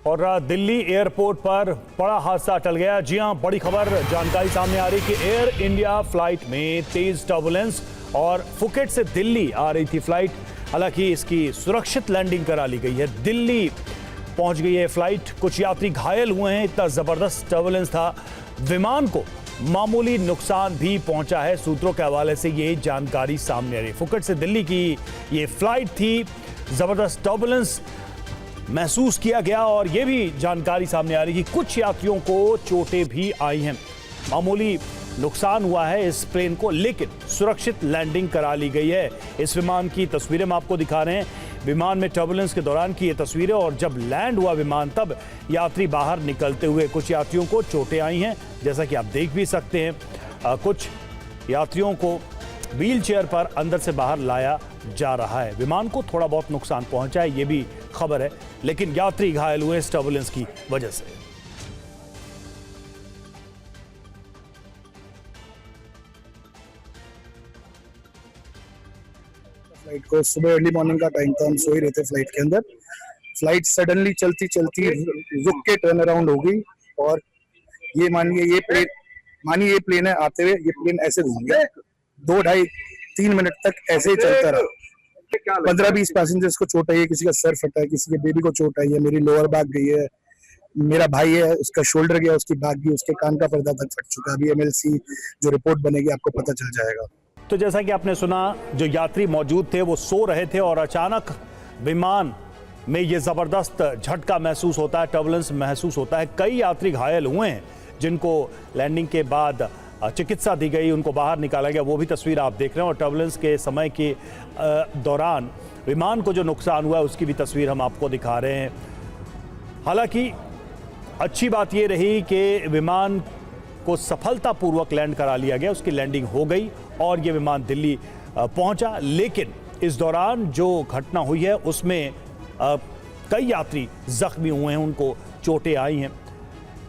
और दिल्ली एयरपोर्ट पर बड़ा हादसा टल गया। जी हां, बड़ी खबर जानकारी सामने आ रही कि एयर इंडिया फ्लाइट में तेज टर्बुलेंस और फुकेट से दिल्ली आ रही थी फ्लाइट। हालांकि इसकी सुरक्षित लैंडिंग करा ली गई है। दिल्ली पहुंच गई है फ्लाइट। कुछ यात्री घायल हुए हैं, इतना जबरदस्त टर्बुलेंस था। विमान को मामूली नुकसान भी पहुंचा है। सूत्रों के हवाले से ये जानकारी सामने आ रही है। फुकेट से दिल्ली की ये फ्लाइट थी। जबरदस्त टर्बुलेंस महसूस किया गया और यह भी जानकारी सामने आ रही कि कुछ यात्रियों को चोटें भी आई हैं। मामूली नुकसान हुआ है इस प्लेन को, लेकिन सुरक्षित लैंडिंग करा ली गई है। इस विमान की तस्वीरें हम आपको दिखा रहे हैं। विमान में टर्बुलेंस के दौरान की ये तस्वीरें, और जब लैंड हुआ विमान तब यात्री बाहर निकलते हुए। कुछ यात्रियों को चोटें आई हैं, जैसा कि आप देख भी सकते हैं। कुछ यात्रियों को व्हील चेयर पर अंदर से बाहर लाया जा रहा है। विमान को थोड़ा बहुत नुकसान पहुंचा है, ये भी खबर है, लेकिन यात्री घायल हुए इस टर्बुलेंस की वजह से। फ्लाइट को सुबह अर्ली मॉर्निंग का टाइम था, हम सो ही रहे थे फ्लाइट के अंदर। फ्लाइट सडनली चलती चलती रुक के टर्न अराउंड हो गई, और ये मानिए ये प्लेन है, आते हुए ये प्लेन ऐसे घूम गया। 2-2.5-3 मिनट तक ऐसे ही चलता रहा। 15-20 पैसेंजर्स को चोट आई है, किसी का सर फटा है, किसी के बेबी को चोट आई है, मेरी लोअर बैक गई है, मेरा भाई है उसका शोल्डर गया, उसकी बैक गई, उसके कान का पर्दा तक फट चुका है। अभी MLC जो रिपोर्ट बनेगी आपको पता चल जाएगा। तो जैसा कि आपने सुना, जो यात्री मौजूद थे वो सो रहे थे और अचानक विमान में ये जबरदस्त झटका महसूस होता है, टर्बुलेंस महसूस होता है। कई यात्री घायल हुए हैं, जिनको लैंडिंग के बाद चिकित्सा दी गई, उनको बाहर निकाला गया। वो भी तस्वीर आप देख रहे हैं। और टर्बुलेंस के समय के दौरान विमान को जो नुकसान हुआ है उसकी भी तस्वीर हम आपको दिखा रहे हैं। हालांकि अच्छी बात ये रही कि विमान को सफलतापूर्वक लैंड करा लिया गया, उसकी लैंडिंग हो गई और ये विमान दिल्ली पहुंचा। लेकिन इस दौरान जो घटना हुई है उसमें कई यात्री जख्मी हुए हैं, उनको चोटें आई हैं।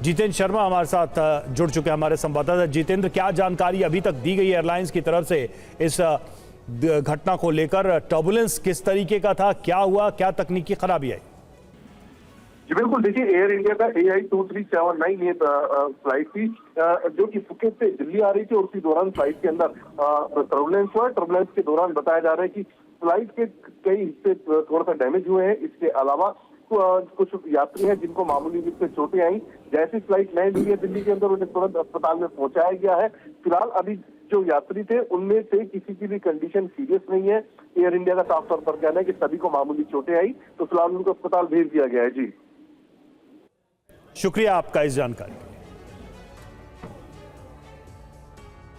जितेंद्र शर्मा हमारे साथ जुड़ चुके हैं, हमारे संवाददाता। जितेंद्र, क्या जानकारी अभी तक दी गई एयरलाइंस की तरफ से इस घटना को लेकर? टर्बुलेंस किस तरीके का था, क्या हुआ, क्या तकनीकी खराबी आई? जी बिल्कुल, देखिए एयर इंडिया का AI2379 ये फ्लाइट थी जो कि फुकेट से दिल्ली आ रही थी, और उसी दौरान फ्लाइट के अंदर टर्बुलेंस हुआ। टर्बुलेंस के दौरान बताया जा रहा है कि फ्लाइट के कई हिस्से थोड़ा सा डैमेज हुए हैं। इसके अलावा कुछ यात्री हैं जिनको मामूली रूप से चोटें आई। जैसी फ्लाइट लैंड हुई है दिल्ली के अंदर, उन्हें तुरंत अस्पताल में पहुंचाया गया है। फिलहाल अभी जो यात्री थे उनमें से किसी की भी कंडीशन सीरियस नहीं है। एयर इंडिया का साफ तौर पर कहना है कि सभी को मामूली चोटें आई, तो फिलहाल उनको अस्पताल भेज दिया गया है। जी, शुक्रिया आपका इस जानकारी।